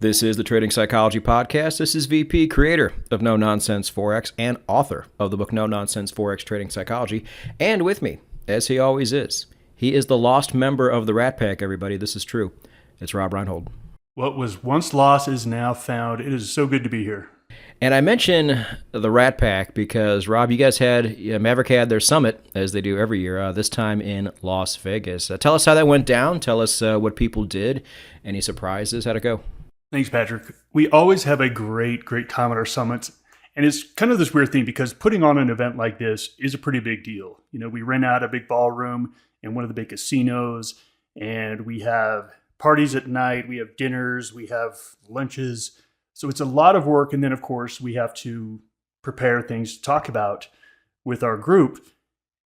This is the Trading Psychology Podcast. This is VP, creator of No Nonsense Forex and author of the book No Nonsense Forex Trading Psychology. And with me, as he always is, he is the lost member of the Rat Pack, everybody. This is true. It's Rob Reinhold. What was once lost is now found. It is so good to be here. And I mention the Rat Pack because, Rob, you guys had, Maverick had their summit, as they do every year, this time in Las Vegas. Tell us how that went down. Tell us what people did. Any surprises? How'd it go? Thanks, Patrick. We always have a great time at our summits. And it's kind of this weird thing because putting on an event like this is a pretty big deal. You know, we rent out a big ballroom in one of the big casinos, and we have parties at night, we have dinners, we have lunches. So it's a lot of work. And then, of course, we have to prepare things to talk about with our group.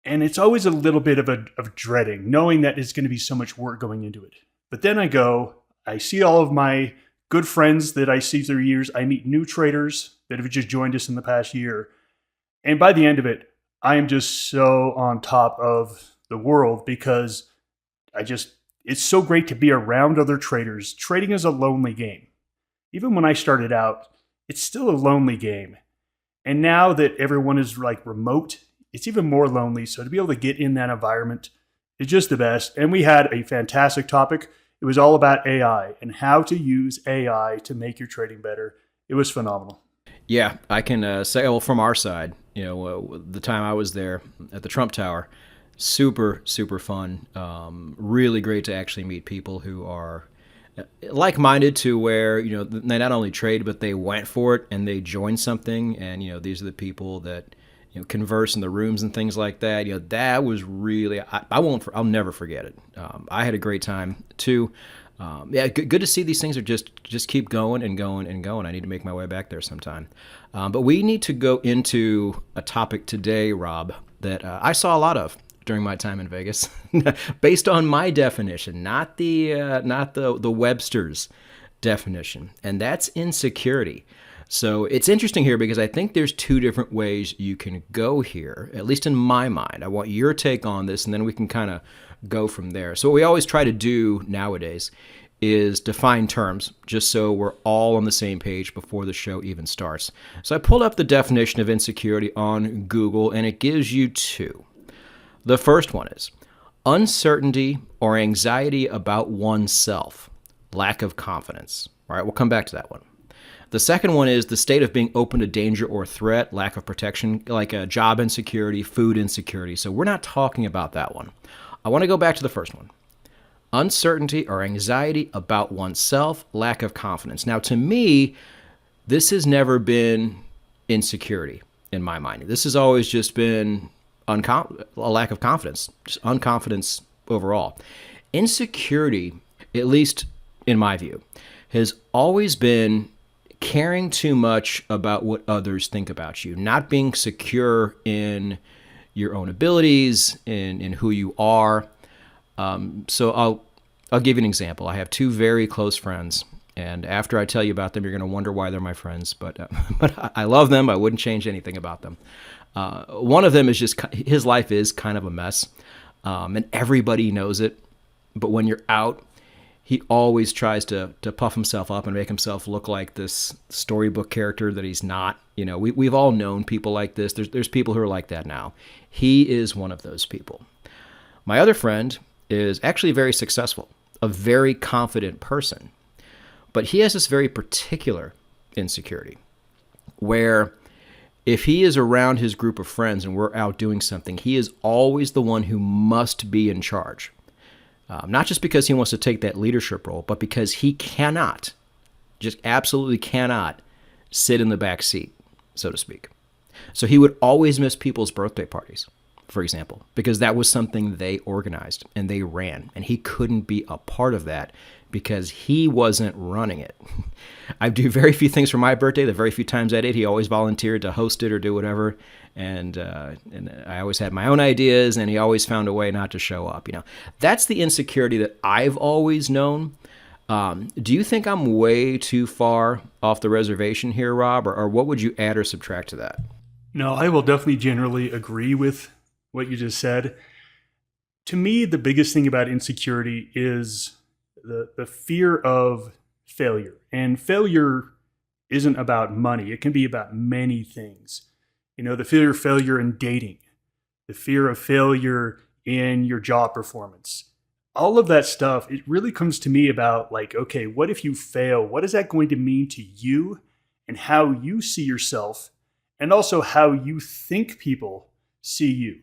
And it's always a little bit of dreading, knowing that it's going to be so much work going into it. But then I see all of my good friends that I see through years. I meet new traders that have just joined us in the past year. And by the end of it, I am just so on top of the world because it's so great to be around other traders. Trading is a lonely game. Even when I started out, it's still a lonely game. And now that everyone is like remote, it's even more lonely. So to be able to get in that environment is just the best. And we had a fantastic topic. It was all about AI and how to use AI to make your trading better. It was phenomenal. Yeah, I can say, well, from our side, the time I was there at the Trump Tower, super fun. Really great to actually meet people who are like-minded to where, they not only trade, but they went for it and they joined something. And, these are the people that, converse in the rooms and things like that. That was really, I'll never forget it. I had a great time too. Good to see these things are just keep going and going and going. I need to make my way back there sometime. But we need to go into a topic today, Rob, that I saw a lot of during my time in Vegas, based on my definition, not the Webster's definition, and that's insecurity. So it's interesting here because I think there's two different ways you can go here, at least in my mind. I want your take on this, and then we can kind of go from there. So what we always try to do nowadays is define terms, just so we're all on the same page before the show even starts. So I pulled up the definition of insecurity on Google, and it gives you two. The first one is uncertainty or anxiety about oneself, lack of confidence. All right, we'll come back to that one. The second one is the state of being open to danger or threat, lack of protection, like a job insecurity, food insecurity. So we're not talking about that one. I want to go back to the first one. Uncertainty or anxiety about oneself, lack of confidence. Now, to me, this has never been insecurity in my mind. This has always just been a lack of confidence, just unconfidence overall. Insecurity, at least in my view, has always been caring too much about what others think about you, not being secure in your own abilities, in who you are. So I'll give you an example. I have two very close friends, and after I tell you about them, you're going to wonder why they're my friends. But I love them. I wouldn't change anything about them. One of them is just his life is kind of a mess, and everybody knows it. But when you're out, he always tries to puff himself up and make himself look like this storybook character that he's not. We've all known people like this. There's people who are like that now. He is one of those people. My other friend is actually very successful, a very confident person. But he has this very particular insecurity where if he is around his group of friends and we're out doing something, he is always the one who must be in charge. Not just because he wants to take that leadership role, but because he cannot, just absolutely cannot, sit in the back seat, so to speak. So he would always miss people's birthday parties, for example, because that was something they organized and they ran, and he couldn't be a part of that because he wasn't running it. I do very few things for my birthday. The very few times I did, he always volunteered to host it or do whatever. And I always had my own ideas, and he always found a way not to show up. That's the insecurity that I've always known. Do you think I'm way too far off the reservation here, Rob, or what would you add or subtract to that? No, I will definitely generally agree with what you just said. To me, the biggest thing about insecurity is the fear of failure. And failure isn't about money. It can be about many things. The fear of failure in dating, the fear of failure in your job performance. All of that stuff, it really comes to me about like, okay, what if you fail? What is that going to mean to you and how you see yourself, and also how you think people see you?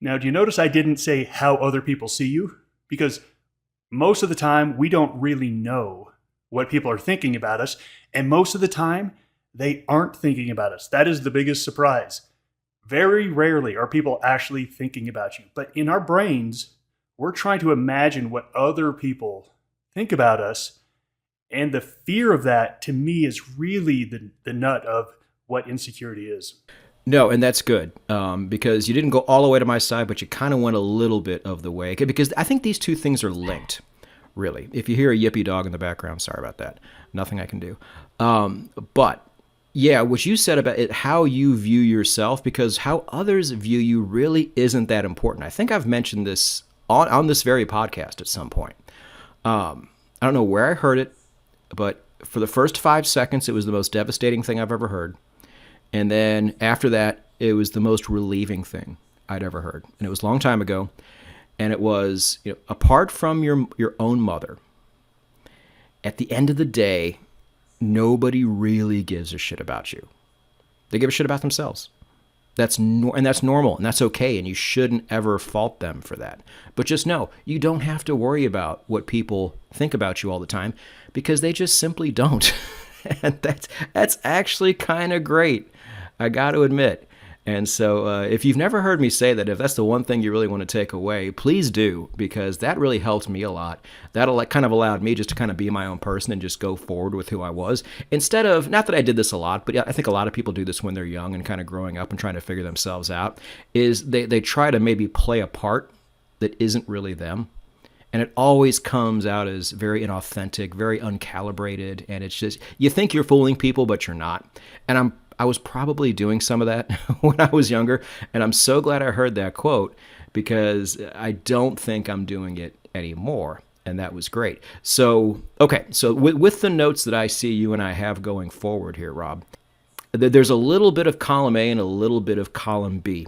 Now, do you notice I didn't say how other people see you? Because most of the time, we don't really know what people are thinking about us. And most of the time, they aren't thinking about us. That is the biggest surprise. Very rarely are people actually thinking about you. But in our brains, we're trying to imagine what other people think about us. And the fear of that, to me, is really the nut of what insecurity is. No, and that's good because you didn't go all the way to my side, but you kind of went a little bit of the way. Because I think these two things are linked, really. If you hear a yippy dog in the background, sorry about that. Nothing I can do. But yeah, what you said about it, how you view yourself, because how others view you really isn't that important. I think I've mentioned this on this very podcast at some point. I don't know where I heard it, but for the first 5 seconds, it was the most devastating thing I've ever heard. And then after that, it was the most relieving thing I'd ever heard. And it was a long time ago. And it was, apart from your own mother, at the end of the day, nobody really gives a shit about you. They give a shit about themselves. That's normal, and that's okay, and you shouldn't ever fault them for that. But just know, you don't have to worry about what people think about you all the time, because they just simply don't. And that's actually kind of great, I got to admit. And so if you've never heard me say that, if that's the one thing you really want to take away, please do, because that really helped me a lot. That kind of allowed me just to kind of be my own person and just go forward with who I was. Instead of, not that I did this a lot, but I think a lot of people do this when they're young and kind of growing up and trying to figure themselves out, is they try to maybe play a part that isn't really them. And it always comes out as very inauthentic, very uncalibrated, and it's just, you think you're fooling people, but you're not. And I was probably doing some of that when I was younger, and I'm so glad I heard that quote, because I don't think I'm doing it anymore, and that was great. So, okay, so with the notes that I see you and I have going forward here, Rob, there's a little bit of column A and a little bit of column B.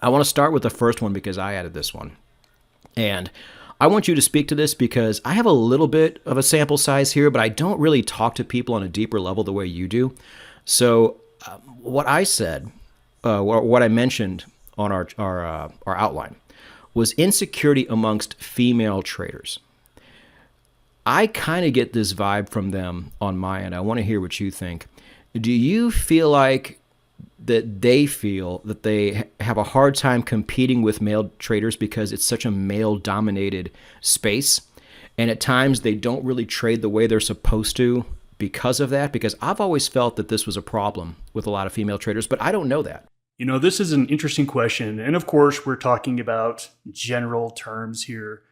I want to start with the first one because I added this one. And I want you to speak to this because I have a little bit of a sample size here, but I don't really talk to people on a deeper level the way you do. So what I said, what I mentioned on our outline, was insecurity amongst female traders. I kind of get this vibe from them on my end. I want to hear what you think. Do you feel like that they feel that they have a hard time competing with male traders because it's such a male-dominated space, and at times they don't really trade the way they're supposed to because of that? Because I've always felt that this was a problem with a lot of female traders, but I don't know that. This is an interesting question. And of course, we're talking about general terms here.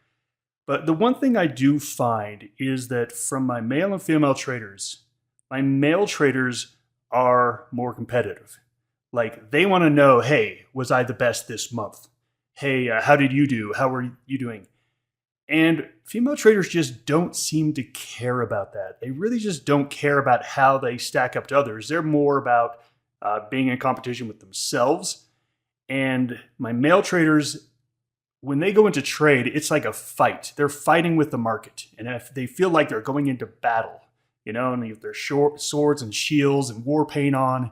But the one thing I do find is that from my male and female traders, my male traders are more competitive. Like, they want to know, hey, was I the best this month? Hey, how did you do? How are you doing? And female traders just don't seem to care about that. They really just don't care about how they stack up to others. They're more about being in competition with themselves. And my male traders, when they go into trade, it's like a fight. They're fighting with the market. And if they feel like they're going into battle, and they have their swords and shields and war paint on.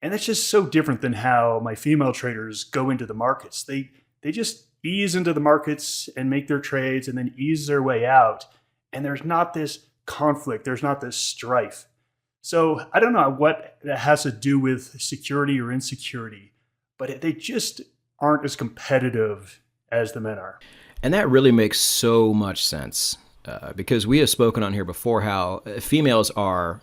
And that's just so different than how my female traders go into the markets. They just ease into the markets and make their trades and then ease their way out. And there's not this conflict. There's not this strife. So I don't know what that has to do with security or insecurity, but they just aren't as competitive as the men are. And that really makes so much sense because we have spoken on here before how females are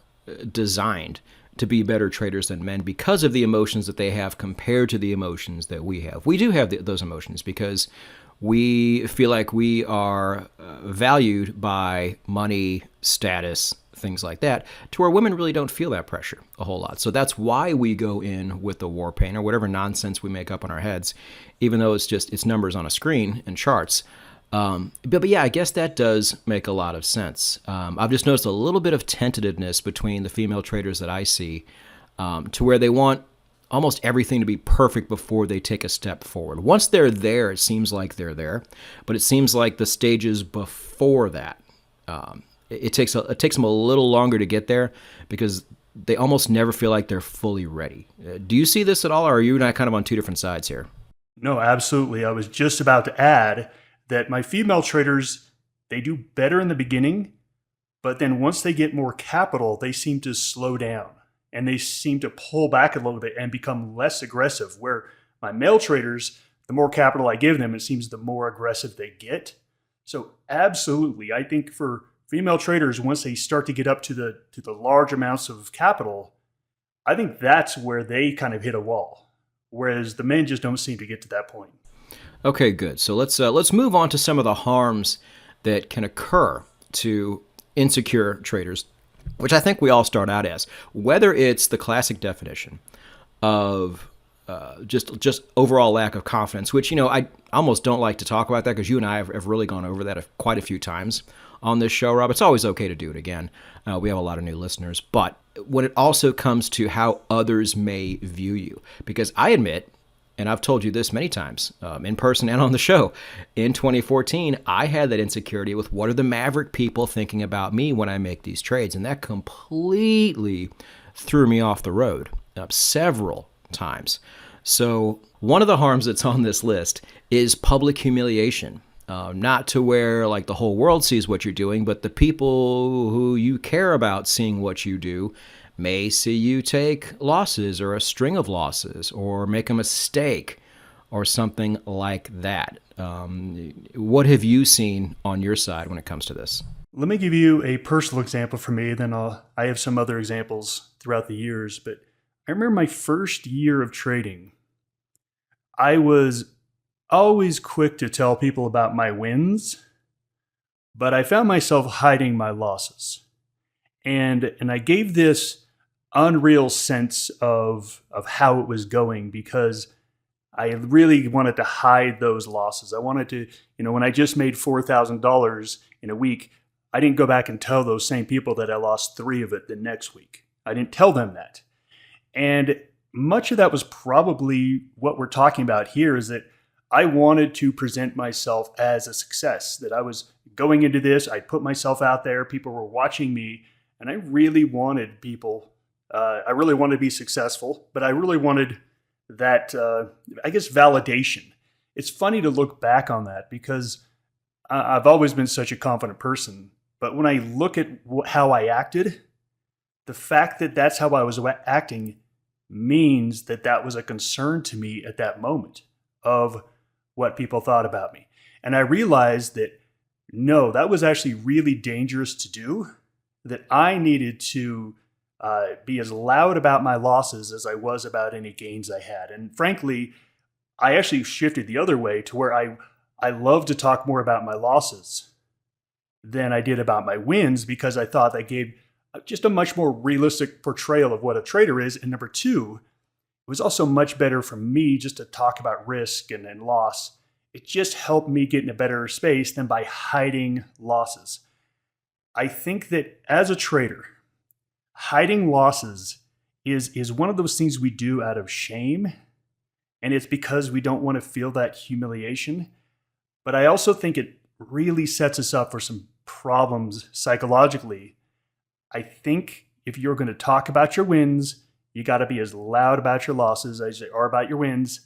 designed to be better traders than men because of the emotions that they have compared to the emotions that we have. We do have those emotions because we feel like we are valued by money, status, things like that, to where women really don't feel that pressure a whole lot. So that's why we go in with the war paint or whatever nonsense we make up in our heads, even though it's numbers on a screen and charts. But yeah, I guess that does make a lot of sense. I've just noticed a little bit of tentativeness between the female traders that I see, to where they want almost everything to be perfect before they take a step forward. Once they're there, it seems like they're there, but it seems like the stages before that, it takes them a little longer to get there because they almost never feel like they're fully ready. Do you see this at all, or are you and I kind of on two different sides here? No, absolutely. I was just about to add that my female traders, they do better in the beginning, but then once they get more capital, they seem to slow down and they seem to pull back a little bit and become less aggressive. Where my male traders, the more capital I give them, it seems the more aggressive they get. So absolutely, I think for female traders, once they start to get up to the large amounts of capital, I think that's where they kind of hit a wall. Whereas the men just don't seem to get to that point. Okay, good. So let's move on to some of the harms that can occur to insecure traders, which I think we all start out as. Whether it's the classic definition of just overall lack of confidence, which I almost don't like to talk about that because you and I have really gone over that quite a few times on this show, Rob. It's always okay to do it again. We have a lot of new listeners, but when it also comes to how others may view you, because I admit, and I've told you this many times, in person and on the show, in 2014, I had that insecurity with what are the Maverick people thinking about me when I make these trades, and that completely threw me off the road several times. So one of the harms that's on this list is public humiliation. Not to where like the whole world sees what you're doing, but the people who you care about seeing what you do may see you take losses or a string of losses or make a mistake or something like that. What have you seen on your side when it comes to this? Let me give you a personal example for me, then I have some other examples throughout the years. But I remember my first year of trading, I was always quick to tell people about my wins, but I found myself hiding my losses. And I gave this unreal sense of how it was going because I really wanted to hide those losses. I wanted to, when I just made $4,000 in a week, I didn't go back and tell those same people that I lost 3 of it the next week. I didn't tell them that. And much of that was probably what we're talking about here is that I wanted to present myself as a success, that I was going into this, I put myself out there, people were watching me, and I really wanted people, I really wanted to be successful, but I really wanted that, validation. It's funny to look back on that because I've always been such a confident person, but when I look at how I acted, the fact that that's how I was acting means that that was a concern to me at that moment of what people thought about me. And I realized that, no, that was actually really dangerous to do, that I needed to be as loud about my losses as I was about any gains I had. And frankly, I actually shifted the other way to where I love to talk more about my losses than I did about my wins because I thought that gave just a much more realistic portrayal of what a trader is. And number two, it was also much better for me just to talk about risk and loss. It just helped me get in a better space than by hiding losses. I think that as a trader, hiding losses is one of those things we do out of shame. And it's because we don't want to feel that humiliation. But I also think it really sets us up for some problems psychologically. I think if you're going to talk about your wins, you got to be as loud about your losses as you are about your wins.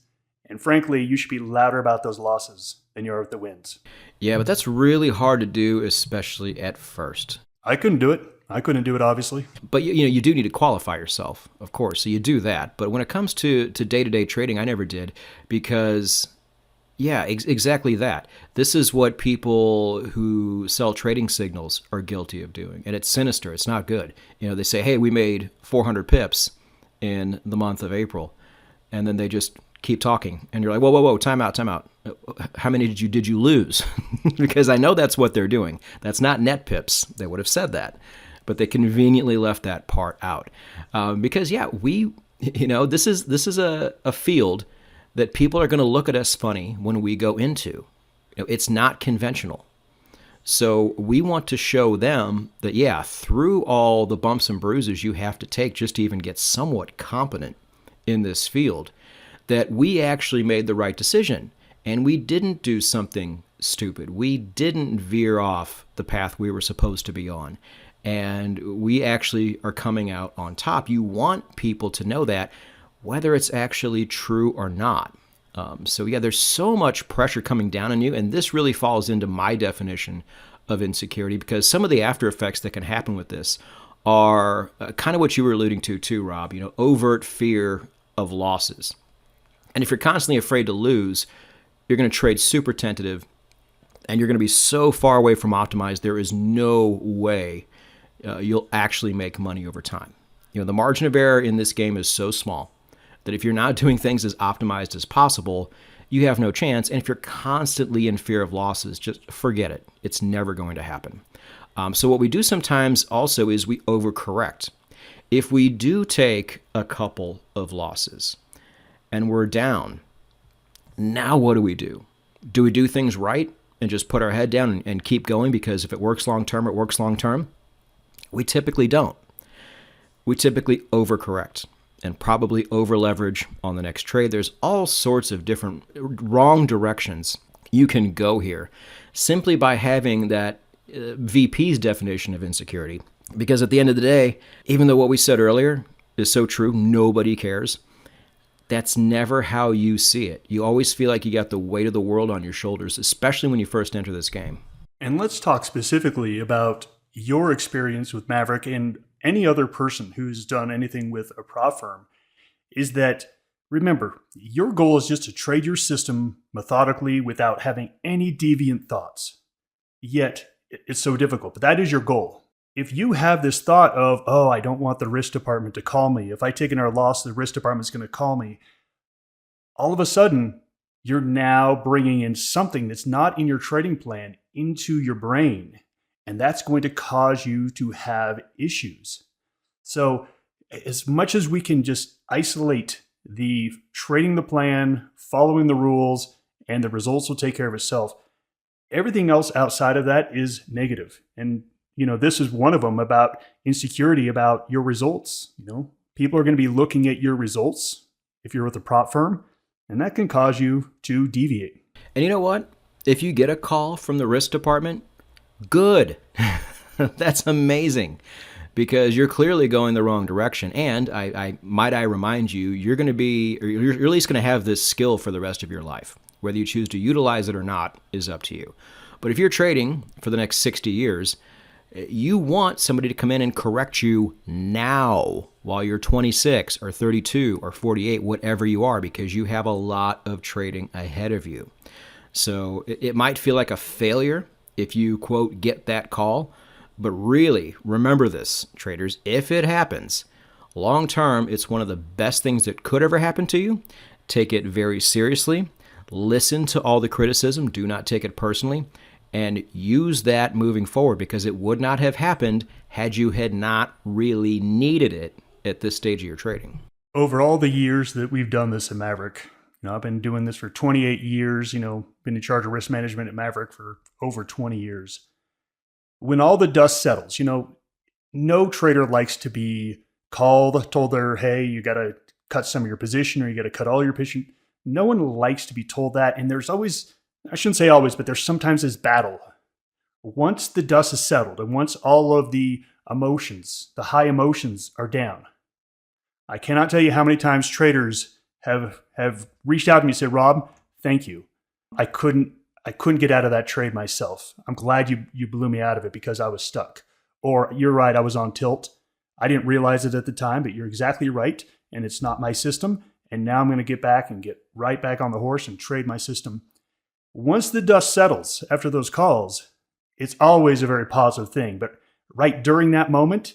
And frankly, you should be louder about those losses than you are with the wins. Yeah, but that's really hard to do, especially at first. I couldn't do it. I couldn't do it, obviously. But you do need to qualify yourself, of course. So you do that. But when it comes to day-to-day trading, I never did because, yeah, exactly that. This is what people who sell trading signals are guilty of doing. And it's sinister. It's not good. They say, hey, we made 400 pips in the month of April. And then they just keep talking. And you're like, whoa, time out. How many did you lose? Because I know that's what they're doing. That's not net pips. They would have said that. But they conveniently left that part out. Because, yeah, this is a field that people are going to look at us funny when we go into. It's not conventional. So we want to show them that, yeah, through all the bumps and bruises you have to take just to even get somewhat competent in this field, that we actually made the right decision. And we didn't do something stupid. We didn't veer off the path we were supposed to be on. And we actually are coming out on top. You want people to know that, whether it's actually true or not. So yeah, there's so much pressure coming down on you, and this really falls into my definition of insecurity, because some of the after effects that can happen with this are kind of what you were alluding to too, Rob, overt fear of losses. And if you're constantly afraid to lose, you're going to trade super tentative, and you're going to be so far away from optimized, there is no way you'll actually make money over time. The margin of error in this game is so small that if you're not doing things as optimized as possible, you have no chance. And if you're constantly in fear of losses, just forget it. It's never going to happen. So what we do sometimes also is we overcorrect. If we do take a couple of losses and we're down, now what do? Do we do things right and just put our head down and keep going because if it works long term, it works long term? We typically don't. We typically overcorrect and probably over leverage on the next trade. There's all sorts of different wrong directions you can go here simply by having that VP's definition of insecurity. Because at the end of the day, even though what we said earlier is so true, nobody cares, that's never how you see it. You always feel like you got the weight of the world on your shoulders, especially when you first enter this game. And let's talk specifically about your experience with Maverick and any other person who's done anything with a prop firm. Is that, remember, your goal is just to trade your system methodically without having any deviant thoughts. Yet, it's so difficult, but that is your goal. If you have this thought of, oh, I don't want the risk department to call me. If I take another loss, the risk department's going to call me. All of a sudden, you're now bringing in something that's not in your trading plan into your brain. And that's going to cause you to have issues. So as much as we can just isolate the trading the plan, following the rules, and the results will take care of itself, everything else outside of that is negative. And, this is one of them about insecurity, about your results. People are going to be looking at your results if you're with a prop firm, and that can cause you to deviate. And you know what? If you get a call from the risk department, good. That's amazing, because you're clearly going the wrong direction. And I might remind you, you're going to be, or you're at least going to have this skill for the rest of your life. Whether you choose to utilize it or not is up to you. But if you're trading for the next 60 years, you want somebody to come in and correct you now while you're 26 or 32 or 48, whatever you are, because you have a lot of trading ahead of you. So it might feel like a failure if you, quote, get that call. But really, remember this, traders, if it happens, long term, it's one of the best things that could ever happen to you. Take it very seriously. Listen to all the criticism. Do not take it personally. And use that moving forward, because it would not have happened had you had not really needed it at this stage of your trading. Over all the years that we've done this at Maverick, I've been doing this for 28 years, been in charge of risk management at Maverick for over 20 years. When all the dust settles, no trader likes to be called, told hey, you got to cut some of your position or you got to cut all your position. No one likes to be told that. And there's always, I shouldn't say always, but there's sometimes this battle. Once the dust is settled and once all of the emotions, the high emotions are down, I cannot tell you how many times traders have reached out to me and said, Rob, thank you. I couldn't get out of that trade myself. I'm glad you blew me out of it because I was stuck. Or you're right, I was on tilt. I didn't realize it at the time, but you're exactly right. And it's not my system. And now I'm going to get back and get right back on the horse and trade my system. Once the dust settles after those calls, it's always a very positive thing. But right during that moment,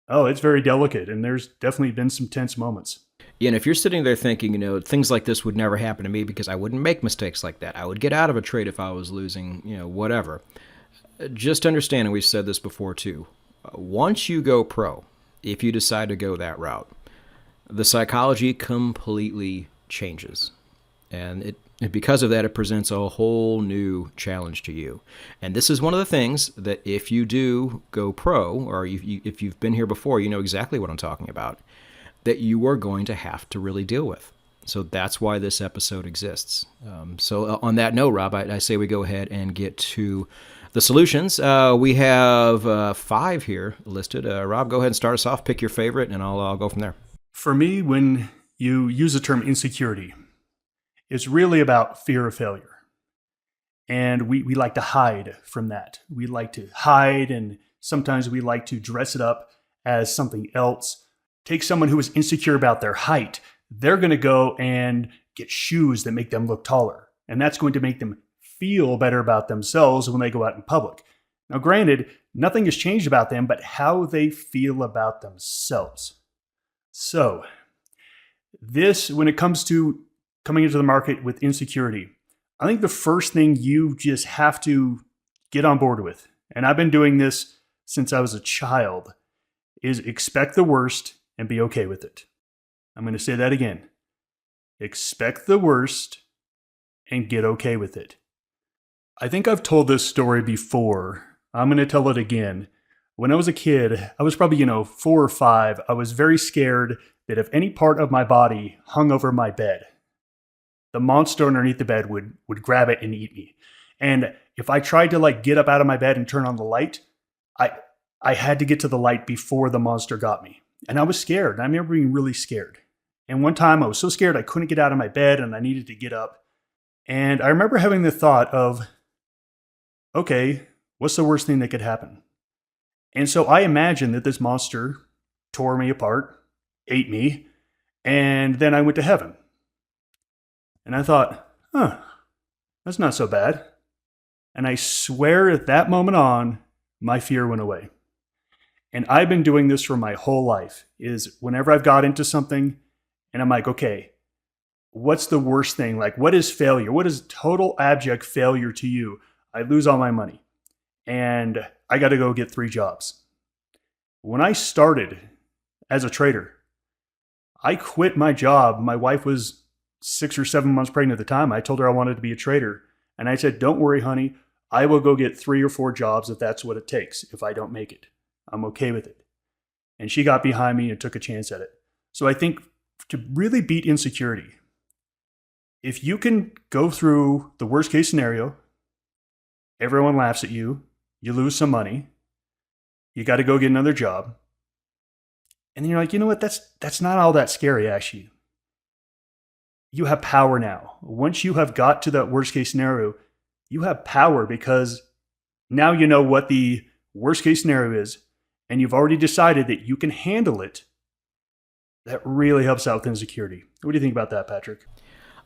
it's very delicate. And there's definitely been some tense moments. Yeah, and if you're sitting there thinking, things like this would never happen to me because I wouldn't make mistakes like that. I would get out of a trade if I was losing, whatever. Just understand, and we've said this before too, once you go pro, if you decide to go that route, the psychology completely changes. And And because of that, it presents a whole new challenge to you. And this is one of the things that if you do go pro, or if you've been here before, you know exactly what I'm talking about, that you are going to have to really deal with. So that's why this episode exists. So on that note, Rob, I say we go ahead and get to the solutions. We have 5 here listed. Rob, go ahead and start us off. Pick your favorite, and I'll go from there. For me, when you use the term insecurity, it's really about fear of failure. And we like to hide from that. We like to hide, and sometimes we like to dress it up as something else. Take someone who is insecure about their height. They're going to go and get shoes that make them look taller. And that's going to make them feel better about themselves when they go out in public. Now, granted, nothing has changed about them, but how they feel about themselves. So, this, when it comes to coming into the market with insecurity, I think the first thing you just have to get on board with, and I've been doing this since I was a child, is expect the worst and be okay with it. I'm going to say that again. Expect the worst and get okay with it. I think I've told this story before. I'm going to tell it again. When I was a kid, I was probably, 4 or 5. I was very scared that if any part of my body hung over my bed, the monster underneath the bed would grab it and eat me. And if I tried to get up out of my bed and turn on the light, I had to get to the light before the monster got me. And I was scared. I remember being really scared. And one time I was so scared I couldn't get out of my bed and I needed to get up. And I remember having the thought of, okay, what's the worst thing that could happen? And so I imagined that this monster tore me apart, ate me, and then I went to heaven. And I thought, that's not so bad. And I swear at that moment on, my fear went away. And I've been doing this for my whole life, is whenever I've got into something and I'm like, okay, what's the worst thing? What is failure? What is total abject failure to you? I lose all my money and I got to go get 3 jobs. When I started as a trader, I quit my job. My wife was 6 or 7 months pregnant at the time. I told her I wanted to be a trader. And I said, don't worry, honey. I will go get 3 or 4 jobs if that's what it takes. If I don't make it, I'm okay with it. And she got behind me and took a chance at it. So I think to really beat insecurity, if you can go through the worst case scenario, everyone laughs at you, you lose some money, you got to go get another job. And then you're like, you know what? That's not all that scary, actually. You have power now. Once you have got to that worst case scenario, you have power because now you know what the worst case scenario is, and you've already decided that you can handle it. That really helps out with insecurity. What do you think about that, Patrick?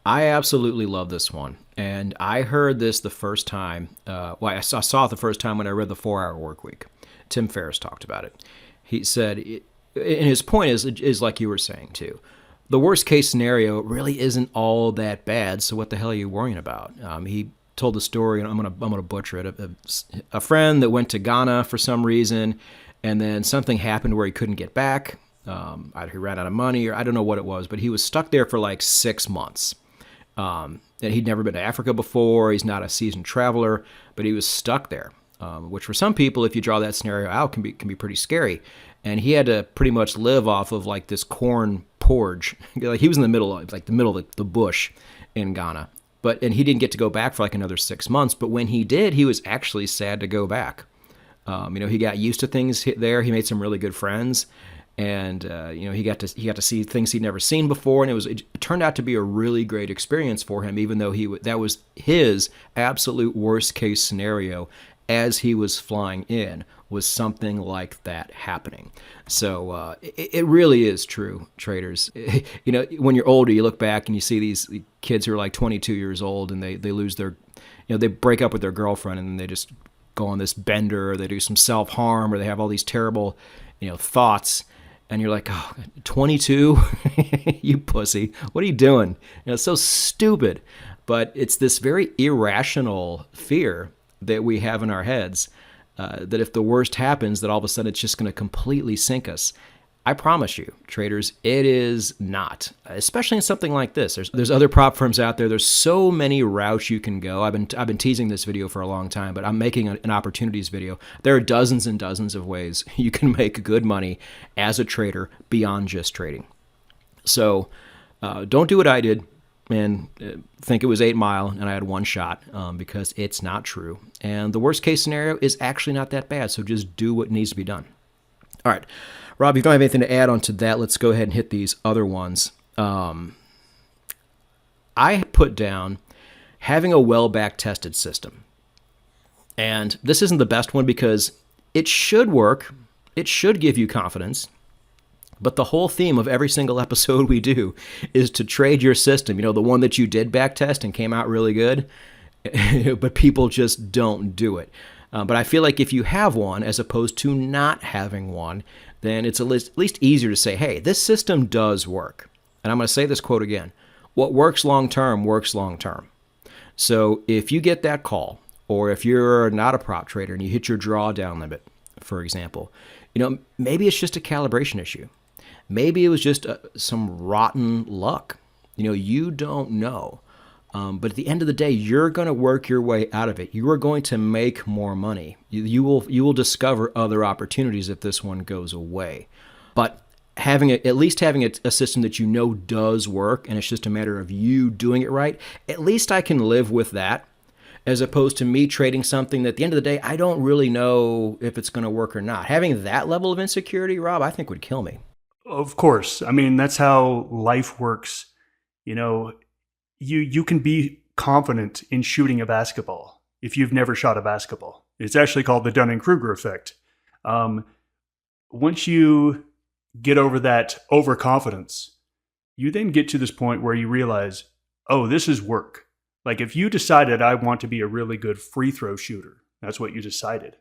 I absolutely love this one. And I heard this the first time. I saw it the first time when I read The 4-Hour Workweek. Tim Ferriss talked about it. He said, and his point is like you were saying too. The worst case scenario really isn't all that bad. So what the hell are you worrying about? He told the story, and I'm gonna butcher it. A friend that went to Ghana for some reason, and then something happened where he couldn't get back. Either he ran out of money, or I don't know what it was, but he was stuck there for 6 months. And he'd never been to Africa before. He's not a seasoned traveler, but he was stuck there, which for some people, if you draw that scenario out, can be pretty scary. And he had to pretty much live off of this corn porridge. He was in the middle of the bush in Ghana. And he didn't get to go back for another 6 months. But when he did, he was actually sad to go back. He got used to things there. He made some really good friends. And he got to see things he'd never seen before, and it turned out to be a really great experience for him, even though that was his absolute worst case scenario as he was flying in, was something like that happening. So it really is true, traders. When you're older, you look back and you see these kids who are 22 years old, and they lose their, they break up with their girlfriend, and then they just go on this bender, or they do some self-harm, or they have all these terrible, thoughts. And you're like, oh, 22? You pussy. What are you doing? It's so stupid. But it's this very irrational fear that we have in our heads, that if the worst happens, that all of a sudden it's just going to completely sink us. I promise you, traders, it is not. Especially in something like this. There's other prop firms out there. There's so many routes you can go. I've been teasing this video for a long time, but I'm making an opportunities video. There are dozens and dozens of ways you can make good money as a trader beyond just trading. So don't do what I did and think it was 8 Mile and I had one shot, because it's not true. And the worst case scenario is actually not that bad. So just do what needs to be done. All right, Rob, if you don't have anything to add on to that, let's go ahead and hit these other ones. I put down having a well back tested system. And this isn't the best one because it should work. It should give you confidence. But the whole theme of every single episode we do is to trade your system. You know, the one that you did back test and came out really good, but people just don't do it. But I feel like if you have one as opposed to not having one, then it's at least easier to say, hey, this system does work. And I'm going to say this quote again. What works long-term works long-term. So if you get that call, or if you're not a prop trader and you hit your drawdown limit, for example, you know, maybe it's just a calibration issue. Maybe it was just some rotten luck. You know, you don't know. But at the end of the day, you're going to work your way out of it. You are going to make more money. You will discover other opportunities if this one goes away. But at least having a system that you know does work, and it's just a matter of you doing it right, at least I can live with that, as opposed to me trading something that at the end of the day, I don't really know if it's going to work or not. Having that level of insecurity, Rob, I think would kill me. Of course. I mean, that's how life works. You know, you can be confident in shooting a basketball if you've never shot a basketball. It's actually called the Dunning-Kruger effect. Once you get over that overconfidence, you then get to this point where you realize, oh, this is work. Like if you decided I want to be a really good free throw shooter, that's what you decided.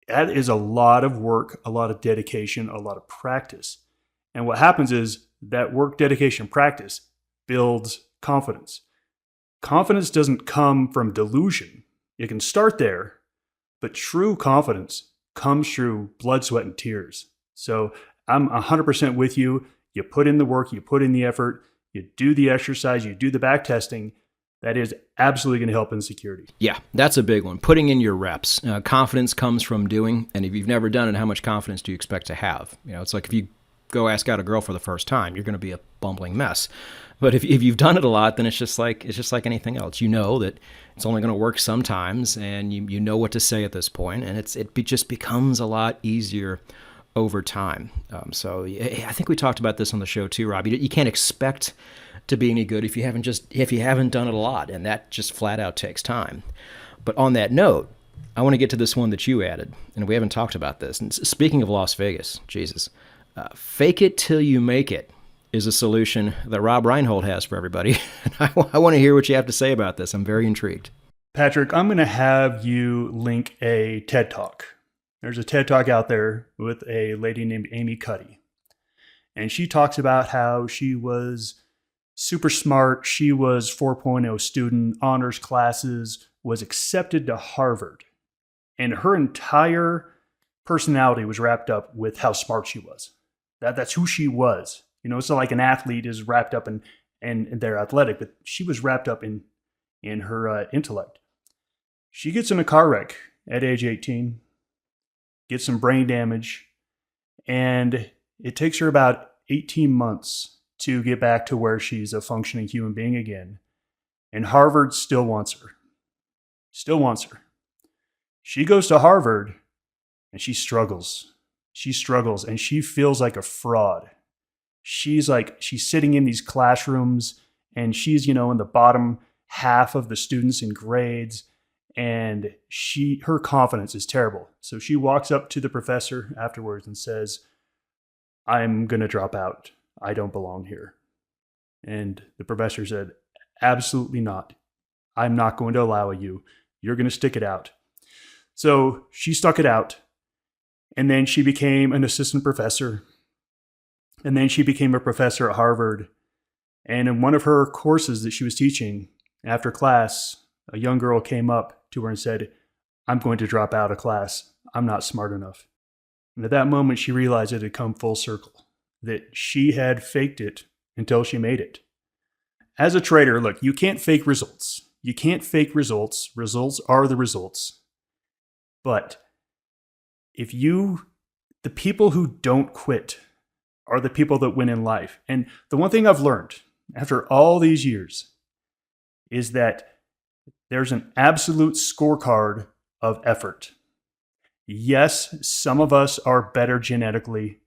That is a lot of work, a lot of dedication, a lot of practice. And what happens is that work, dedication, practice builds confidence. Confidence doesn't come from delusion. It can start there, but true confidence comes through blood, sweat, and tears. So I'm 100% with you. You put in the work, you put in the effort, you do the exercise, you do the back testing. That is absolutely going to help insecurity. Yeah, that's a big one. Putting in your reps. Confidence comes from doing, and if you've never done it, how much confidence do you expect to have? You know, it's like if you go ask out a girl for the first time, you're going to be a bumbling mess. But if you've done it a lot, then it's just like anything else. You know that it's only going to work sometimes, and you know what to say at this point, and it just becomes a lot easier over time. So I think we talked about this on the show too, Rob. You can't expect to be any good if you haven't done it a lot, and that just flat out takes time. But on that note, I want to get to this one that you added, and we haven't talked about this. And speaking of Las Vegas, Jesus. Fake it till you make it is a solution that Rob Reinhold has for everybody. I want to hear what you have to say about this. I'm very intrigued. Patrick, I'm going to have you link a TED Talk. There's a TED Talk out there with a lady named Amy Cuddy. And she talks about how she was super smart. She was 4.0 student, honors classes, was accepted to Harvard. And her entire personality was wrapped up with how smart she was. That's who she was. You know, it's not like an athlete is wrapped up in their athletic, but she was wrapped up in her intellect. She gets in a car wreck at age 18, gets some brain damage, and it takes her about 18 months to get back to where she's a functioning human being again. And Harvard still wants her. Still wants her. She goes to Harvard and she struggles. She struggles and she feels like a fraud. She's sitting in these classrooms and she's, in the bottom half of the students in grades, and her confidence is terrible. So she walks up to the professor afterwards and says, "I'm going to drop out. I don't belong here." And the professor said, "Absolutely not. I'm not going to allow you. You're going to stick it out." So she stuck it out. And then she became an assistant professor. And then she became a professor at Harvard. And in one of her courses that she was teaching, after class, a young girl came up to her and said, "I'm going to drop out of class. I'm not smart enough." And at that moment, she realized it had come full circle. that she had faked it until she made it. As a trader, look, you can't fake results. You can't fake results. Results are the results. But the people who don't quit are the people that win in life. And the one thing I've learned after all these years is that there's an absolute scorecard of effort. Yes, some of us are better genetically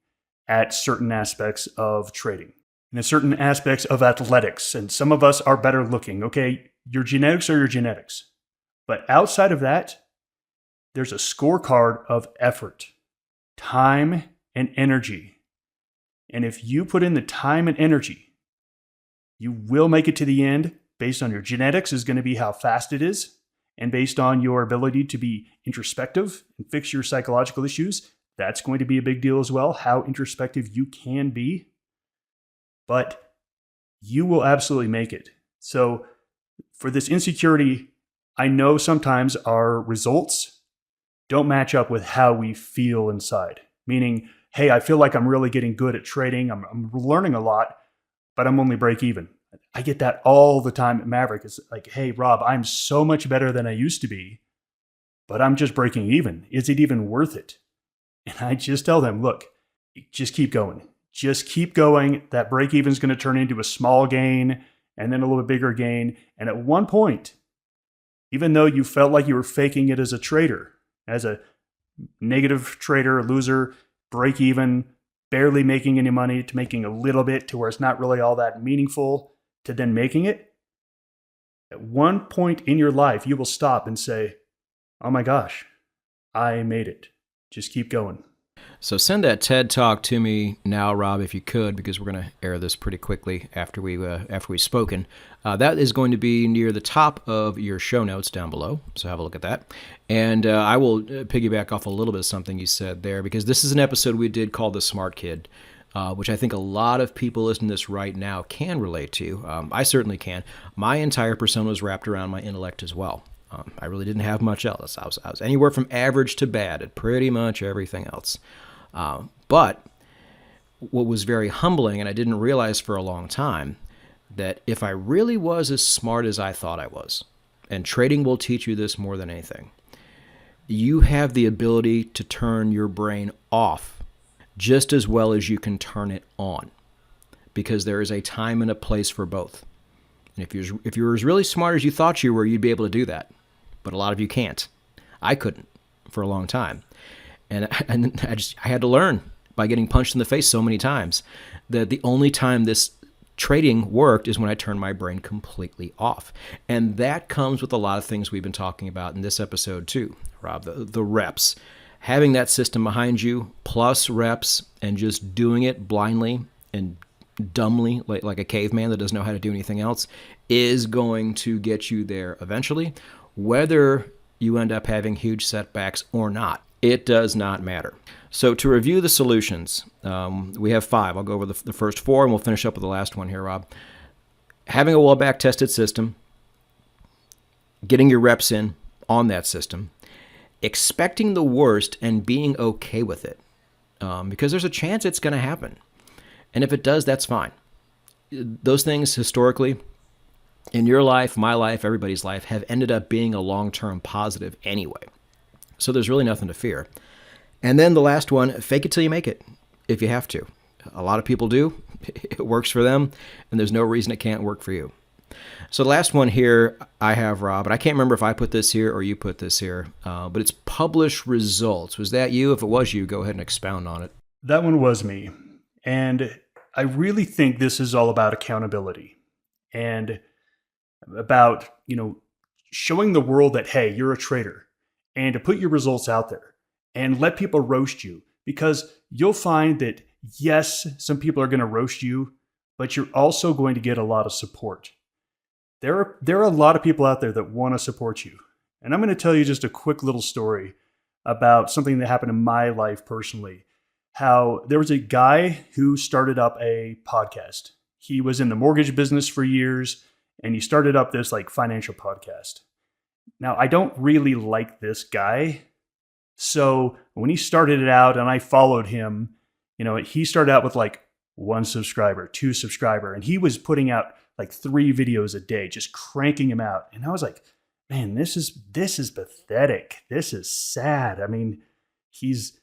at certain aspects of trading and at certain aspects of athletics. And some of us are better looking. Okay, your genetics are your genetics. But outside of that, there's a scorecard of effort, time, and energy. And if you put in the time and energy, you will make it to the end. Based on your genetics is going to be how fast it is. And based on your ability to be introspective and fix your psychological issues, that's going to be a big deal as well, how introspective you can be. But you will absolutely make it. So for this insecurity, I know sometimes our results don't match up with how we feel inside. Meaning, hey, I feel like I'm really getting good at trading. I'm learning a lot, but I'm only break even. I get that all the time at Maverick. It's like, hey, Rob, I'm so much better than I used to be, but I'm just breaking even. Is it even worth it? And I just tell them, look, just keep going. Just keep going. That break even is going to turn into a small gain and then a little bit bigger gain. And at one point, even though you felt like you were faking it as a trader, as a negative trader, loser, break even, barely making any money to making a little bit to where it's not really all that meaningful, to then making it, at one point in your life, you will stop and say, oh my gosh, I made it. Just keep going. So send that TED Talk to me now, Rob, if you could, because we're going to air this pretty quickly after we've spoken. That is going to be near the top of your show notes down below, so have a look at that. And I will piggyback off a little bit of something you said there, because this is an episode we did called The Smart Kid, which I think a lot of people listening to this right now can relate to. I certainly can. My entire persona was wrapped around my intellect as well. I really didn't have much else. I was anywhere from average to bad at pretty much everything else. But what was very humbling, and I didn't realize for a long time, that if I really was as smart as I thought I was, and trading will teach you this more than anything, you have the ability to turn your brain off just as well as you can turn it on, because there is a time and a place for both. And if you're as really smart as you thought you were, you'd be able to do that. But a lot of you can't. I couldn't for a long time. And I had to learn by getting punched in the face so many times that the only time this trading worked is when I turned my brain completely off. And that comes with a lot of things we've been talking about in this episode too, Rob, the reps. Having that system behind you, plus reps, and just doing it blindly and dumbly, like a caveman that doesn't know how to do anything else, is going to get you there eventually, whether you end up having huge setbacks or not. It does not matter. So to review the solutions, we have 5. I'll go over the first 4, and we'll finish up with the last one here, Rob. Having a well-back tested system, getting your reps in on that system, expecting the worst and being okay with it, because there's a chance it's going to happen. And if it does, that's fine. Those things historically, in your life, my life, everybody's life, have ended up being a long-term positive anyway. So there's really nothing to fear. And then the last one, fake it till you make it, if you have to. A lot of people do. It works for them, and there's no reason it can't work for you. So the last one here I have, Rob, and I can't remember if I put this here or you put this here, but it's publish results. Was that you? If it was you, go ahead and expound on it. That one was me. And I really think this is all about accountability and about, showing the world that, hey, you're a trader, and to put your results out there and let people roast you, because you'll find that, yes, some people are going to roast you, but you're also going to get a lot of support. There are a lot of people out there that want to support you. And I'm going to tell you just a quick little story about something that happened in my life personally. How there was a guy who started up a podcast. He was in the mortgage business for years, and he started up this financial podcast. Now, I don't really like this guy. So when he started it out and I followed him, he started out with 1 subscriber, 2 subscriber. And he was putting out like 3 videos a day, just cranking them out. And I was like, man, this is pathetic. This is sad. I mean, he's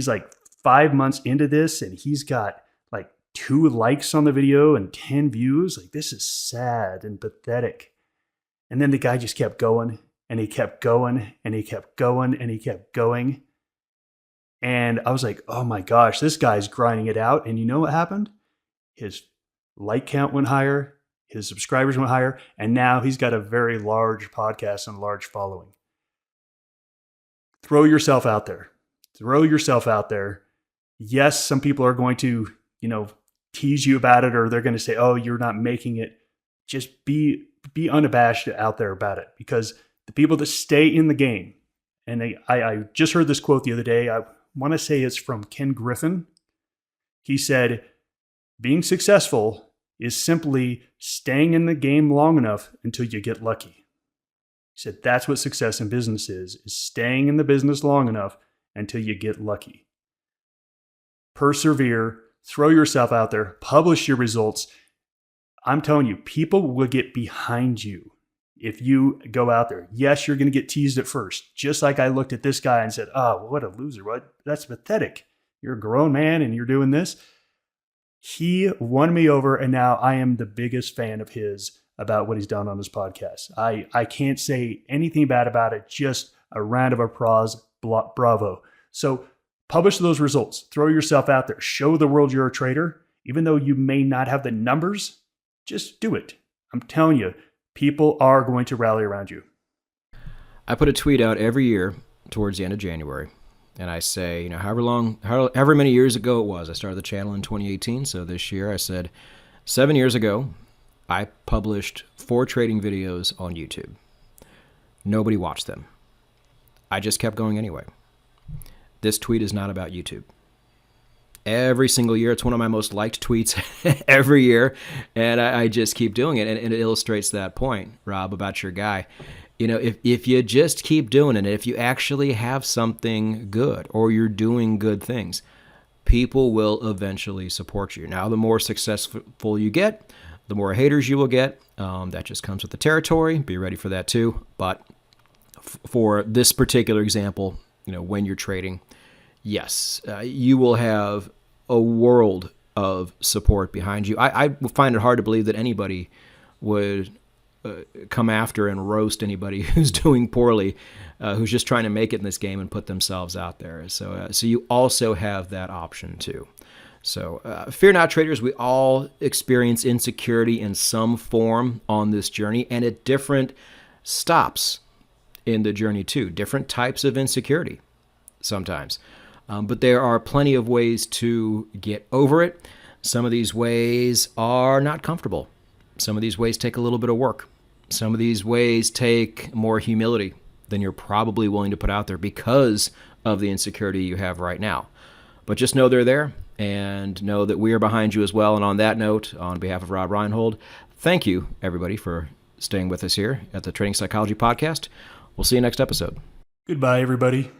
like 5 months into this and he's got like 2 likes on the video and 10 views. Like, this is sad and pathetic. And then the guy just kept going and he kept going and he kept going and he kept going. And I was like, oh my gosh, this guy's grinding it out. And you know what happened? His like count went higher, his subscribers went higher, and now he's got a very large podcast and a large following. Throw yourself out there. Throw yourself out there. Yes, some people are going to, tease you about it, or they're going to say, oh, you're not making it. Just be unabashed out there about it, because the people that stay in the game, and I just heard this quote the other day. I want to say it's from Ken Griffin. He said, being successful is simply staying in the game long enough until you get lucky. He said that's what success in business is staying in the business long enough until you get lucky. Persevere, throw yourself out there, publish your results. I'm telling you, people will get behind you if you go out there. Yes, you're going to get teased at first. Just like I looked at this guy and said, oh, what a loser. That's pathetic. You're a grown man and you're doing this. He won me over, and now I am the biggest fan of his about what he's done on his podcast. I can't say anything bad about it, just a round of applause, bravo. So publish those results. Throw yourself out there. Show the world you're a trader. Even though you may not have the numbers, just do it. I'm telling you, people are going to rally around you. I put a tweet out every year towards the end of January. And I say, however many years ago it was, I started the channel in 2018. So this year I said, 7 years ago, I published 4 trading videos on YouTube. Nobody watched them. I just kept going anyway. This tweet is not about YouTube. Every single year, it's one of my most liked tweets every year. And I just keep doing it. And it illustrates that point, Rob, about your guy. If you just keep doing it, if you actually have something good or you're doing good things, people will eventually support you. Now, the more successful you get, the more haters you will get. That just comes with the territory. Be ready for that too. But for this particular example, when you're trading, yes, you will have a world of support behind you. I find it hard to believe that anybody would come after and roast anybody who's doing poorly, who's just trying to make it in this game and put themselves out there. So you also have that option too. So fear not, traders. We all experience insecurity in some form on this journey, and at different stops in the journey too. Different types of insecurity sometimes. But there are plenty of ways to get over it. Some of these ways are not comfortable. Some of these ways take a little bit of work. Some of these ways take more humility than you're probably willing to put out there because of the insecurity you have right now. But just know they're there, and know that we are behind you as well. And on that note, on behalf of Rob Reinhold, thank you, everybody, for staying with us here at the Trading Psychology Podcast. We'll see you next episode. Goodbye, everybody.